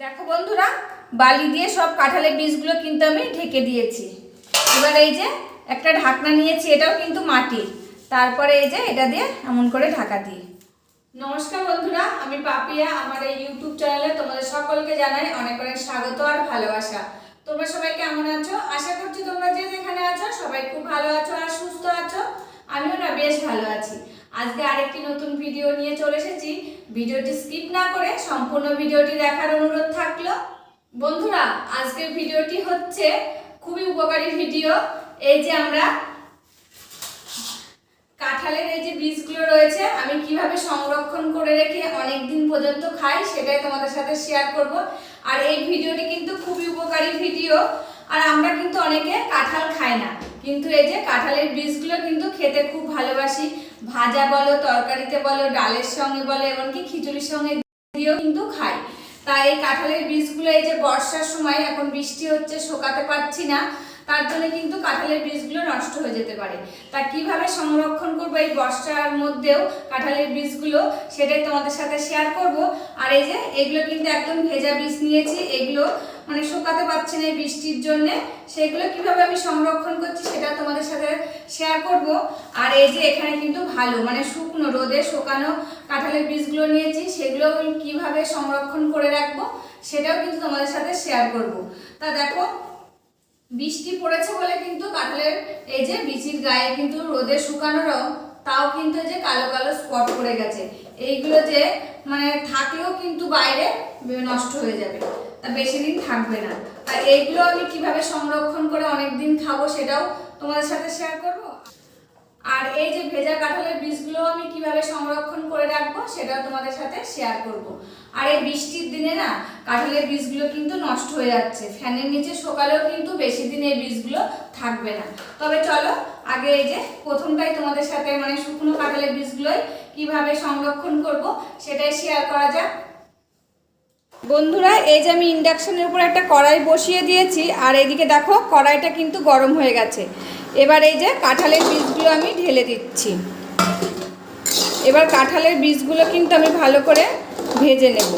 দেখো বন্ধুরা, বালি দিয়ে সব কাঁঠালের বীজগুলো কিন্তু আমি ঢেকে দিয়েছি। এবার এই যে একটা ঢাকনা নিয়েছি, এটাও কিন্তু মাটির। তারপরে এই যে এটা দিয়ে এমন করে ঢাকা দিই। নমস্কার বন্ধুরা, আমি পাপিয়া। আমার এই ইউটিউব চ্যানেলে তোমাদের সকলকে জানাই অনেক অনেক স্বাগত আর ভালোবাসা। তোমরা সবাই কেমন আছো? আশা করছি তোমরা যে যেখানে আছো সবাই খুব ভালো আছো আর সুস্থ আছো। আমিও না বেশ ভালো আছি। আজকে আরেকটি নতুন ভিডিও নিয়ে চলে এসেছি। ভিডিওটি স্কিপ না করে সম্পূর্ণ ভিডিওটি দেখার অনুরোধ থাকলো। বন্ধুরা, আজকের ভিডিওটি হচ্ছে খুবই উপকারী ভিডিও। এই যে আমরা কাঁঠালের এই যে বীজগুলো রয়েছে, আমি কিভাবে সংরক্ষণ করে রেখে অনেক দিন পর্যন্ত খাই সেটাই তোমাদের সাথে শেয়ার করব। আর এই ভিডিওটি কিন্তু খুবই উপকারী ভিডিও। আর আমরা কিন্তু অনেকে কাঁঠাল খাই না, কিন্তু এই যে কাঁঠালের বীজগুলো কিন্তু খেতে খুব ভালোবাসি। ভাজা বলো, তরকারিতে বলো, ডালের সঙ্গে বলো, এমনকি খিচুড়ির সঙ্গে দিয়েও কিন্তু খাই। তাই এই কাঁঠালের বীজগুলো এই যে বর্ষার সময় এখন বৃষ্টি হচ্ছে, শোকাতে পারছি না, তার জন্য কিন্তু কাঁঠালের বীজগুলো নষ্ট হয়ে যেতে পারে। তা কিভাবে সংরক্ষণ করবো এই বর্ষার মধ্যেও কাঁঠালের বীজগুলো, সেটাই তোমাদের সাথে শেয়ার করব। আর এই যে এগুলো কিন্তু একদম ভেজা বীজ নিয়েছি, এগুলো মানে শোকাতে পারছি না এই বৃষ্টির জন্যে। সেগুলো কিভাবে আমি সংরক্ষণ করছি সেটা তোমাদের সাথে শেয়ার করব। আর এই যে এখানে কিন্তু ভালো মানে শুকনো রোদে শোকানো কাঁঠালের বীজগুলো নিয়েছি, সেগুলো আমি কিভাবে সংরক্ষণ করে রাখবো সেটাও কিন্তু তোমাদের সাথে শেয়ার করব। তা দেখো, বৃষ্টি পড়েছে বলে কিন্তু কাঁঠালের এই যে বিচির গায়ে কিন্তু রোদে শুকানো রং, তাও কিন্তু যে কালো কালো স্পট পড়ে গেছে। এইগুলো যে মানে থাকলেও কিন্তু বাইরে নষ্ট হয়ে যাবে, তা বেশি দিন থাকবে না। আর এইগুলো আমি কিভাবে সংরক্ষণ করে অনেক দিন খাবো সেটাও তোমাদের সাথে শেয়ার করব। আর এই যে ভেজা কাঁঠালের বীজগুলো আমি কিভাবে সংরক্ষণ করে রাখবো সেটাও তোমাদের সাথে শেয়ার করব। আর এই বৃষ্টির দিনে না কাঁঠালের বীজগুলো কিন্তু নষ্ট হয়ে যাচ্ছে, ফ্যানের নিচে শুকালেও কিন্তু বেশি দিন এই বীজগুলো থাকবে না। তবে চলো আগে এই যে প্রথমটাই তোমাদের সাথে মানে শুকনো কাঁঠালের বীজগুলোই কিভাবে সংরক্ষণ করব সেটাই শেয়ার করা যাক। বন্ধুরা, এই যে আমি ইন্ডাকশনের উপর একটা কড়াই বসিয়ে দিয়েছি, আর এইদিকে দেখো কড়াইটা কিন্তু গরম হয়ে গেছে। এবার এই যে কাঁঠালের বীজগুলো আমি ঢেলে দিচ্ছি। এবার কাঁঠালের বীজগুলো কিন্তু আমি ভালো করে ভেজে নেব।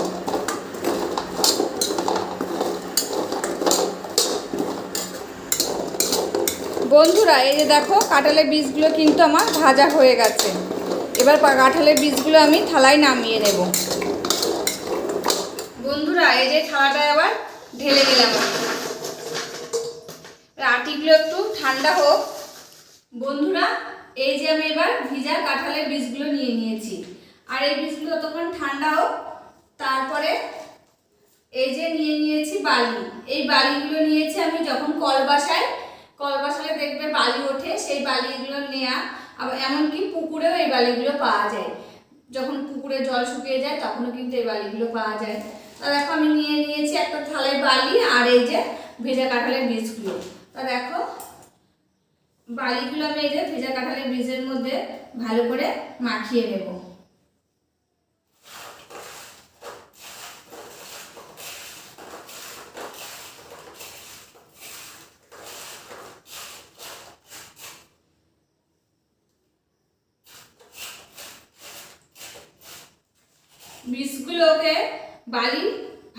বন্ধুরা, এই যে দেখো কাঁঠালের বীজগুলো কিন্তু আমার ভাজা হয়ে গেছে। এবার কাঁঠালের বীজগুলো আমি থালায় নামিয়ে নেব। বন্ধুরা, এই যে থালাটা আবার ঢেলে দিলাম। আটিগুলো একটু ঠান্ডা হোক। বন্ধুরা, এই যে আমি এবার ভিজা কাঁঠালের বীজগুলো নিয়ে নিয়েছি, আর এই বীজগুলো তখন ঠান্ডা হোক। তারপরে এই যে নিয়ে নিয়েছি বালি। এই বালিগুলো নিয়েছি আমি যখন কল বসালে দেখবে বালি ওঠে, সেই বালিগুলো নেওয়া। আবার এমনকি পুকুরেও এই বালিগুলো পাওয়া যায়, যখন পুকুরে জল শুকিয়ে যায় তখনও কিন্তু এই বালিগুলো পাওয়া যায়। তা দেখো আমি নিয়ে নিয়েছি একটা থালায় বালি আর এই যে ভেজা কাঁঠালের বীজগুলো। তা দেখো বালিগুলো আমি এই যে ভেজা কাঁঠালের বীজের মধ্যে ভালো করে মাখিয়ে নেব। বীজগুলোকে বালি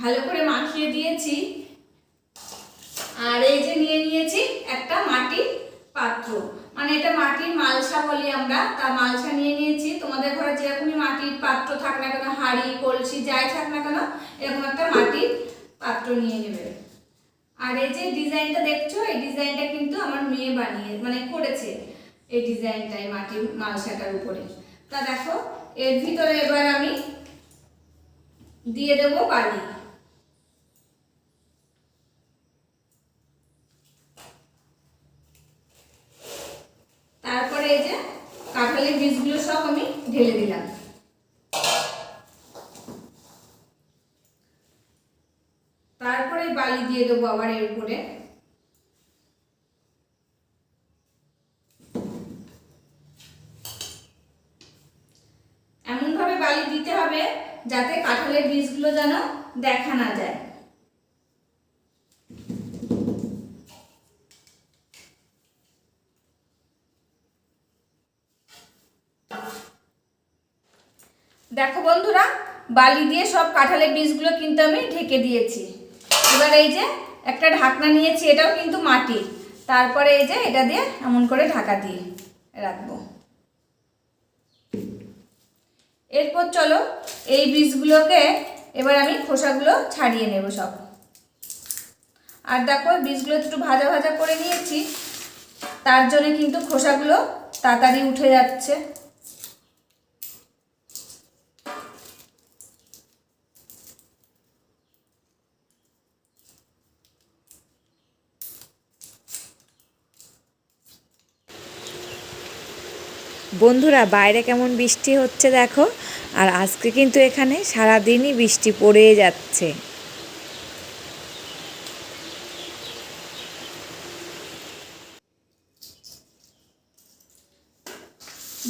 ভালো করে মাখিয়ে দিয়েছি। আর এই যে নিয়ে নিয়েছি একটা মাটির পাত্র, মানে এটা মাটির মালসা বলি আমরা, তা মালসা নিয়ে নিয়েছি। তোমাদের ঘরে যেরকমই মাটির পাত্র থাক না কেন, হাঁড়ি কলসি যাই থাক না কেন, এরকম একটা মাটির পাত্র নিয়ে নেবে। আর এই যে ডিজাইনটা দেখছো, এই ডিজাইনটা কিন্তু আমার মেয়ে বানিয়ে মানে করেছে, এই ডিজাইনটাই মাটির মালসাটার উপরে। তা দেখো এর ভিতরে এবার আমি দিয়ে দেবো বালি। তারপরে এই যে কাঁঠালের বীজগুলো সব আমি ঢেলে দিলাম। তারপরে বালি দিয়ে দেবো আবার এর উপরে। এমনভাবে বালি দিতে হবে যাতে কাঁঠালের বীজগুলো যেন দেখা না যায়। দেখো বন্ধুরা, বালি দিয়ে সব কাঁঠালের বীজগুলো কিন্তু আমি ঢেকে দিয়েছি। এবার এই যে একটা ঢাকনা নিয়েছি, এটাও কিন্তু মাটির। তারপরে এই যে এটা দিয়ে এমন করে ঢাকা দিয়ে রাখবো। এরপর চলো এই বীজগুলোকে এবার আমি খোসাগুলো ছাড়িয়ে নেব সব। আর দেখো বীজগুলো একটু ভাজা ভাজা করে নিয়েছি, তার জন্য কিন্তু খোসাগুলো তাড়াতাড়ি উঠে যাচ্ছে। বন্ধুরা বাইরে কেমন বৃষ্টি হচ্ছে দেখো, আর আজকে কিন্তু এখানে সারাদিনই বৃষ্টি পড়ে যাচ্ছে।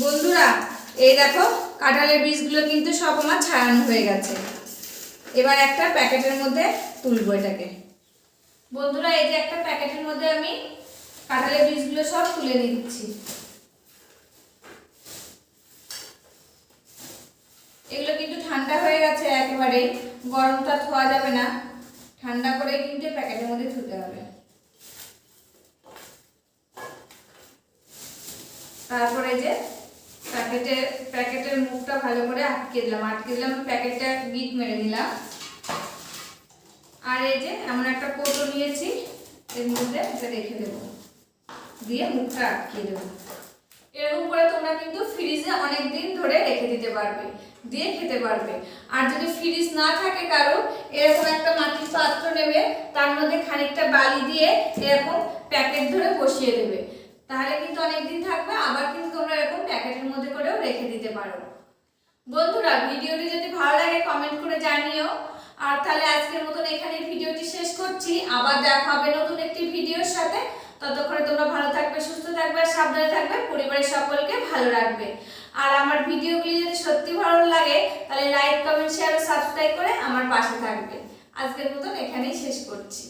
বন্ধুরা এই দেখো কাঁঠালের বীজগুলো কিন্তু সব আমার ছাড়ানো হয়ে গেছে। এবার একটা প্যাকেটের মধ্যে তুলবো এটাকে। বন্ধুরা এই যে একটা প্যাকেটের মধ্যে আমি কাঁঠালের বীজগুলো সব তুলে নিচ্ছি। এগুলো কিন্তু ঠান্ডা হয়ে গেছে একেবারে, গরমটা ধোয়া যাবে না, ঠান্ডা করে কিন্তু প্যাকেটের মধ্যে ধুতে হবে। তারপরে যে প্যাকেটের মুখটা ভালো করে আটকে দিলাম, প্যাকেটটা গিট মেরে দিলাম। আর এই যে এমন একটা কৌটো নিয়েছি, এর মধ্যে এটা রেখে দেবো, দিয়ে মুখটা আটকিয়ে দেবো। এরকম করে তোমরা কিন্তু ফ্রিজে অনেক দিন ধরে রেখে দিতে পারবে, দিয়ে খেতে পারবে। আর যদি ফ্রিজ না থাকে কারো, এরকম একটা মাটির পাত্র নেবে, তার মধ্যে খানিকটা বালি দিয়ে এরকম প্যাকেট ধরে বসিয়ে দেবে, তাহলে কিন্তু অনেক দিন থাকবে। আবার কিন্তু তোমরা এরকম প্যাকেটের মধ্যে করেও রেখে দিতে পারো। বন্ধুরা ভিডিওটি যদি ভালো লাগে কমেন্ট করে জানিও। আর তাহলে আজকের মতন এখানে ভিডিওটি শেষ করছি, আবার দেখা হবে নতুন একটি ভিডিওর সাথে। ততক্ষণে তোমরা ভালো থাকবে, সুস্থ থাকবে, সাবধানে থাকবে, পরিবারের সকলকে ভালো রাখবে। আর আমার ভিডিওগুলি যদি সত্যি ভালো লাগে তাহলে লাইক, কমেন্ট, শেয়ার ও সাবস্ক্রাইব করে আমার পাশে থাকবে। আজকের মতন এখানেই শেষ করছি।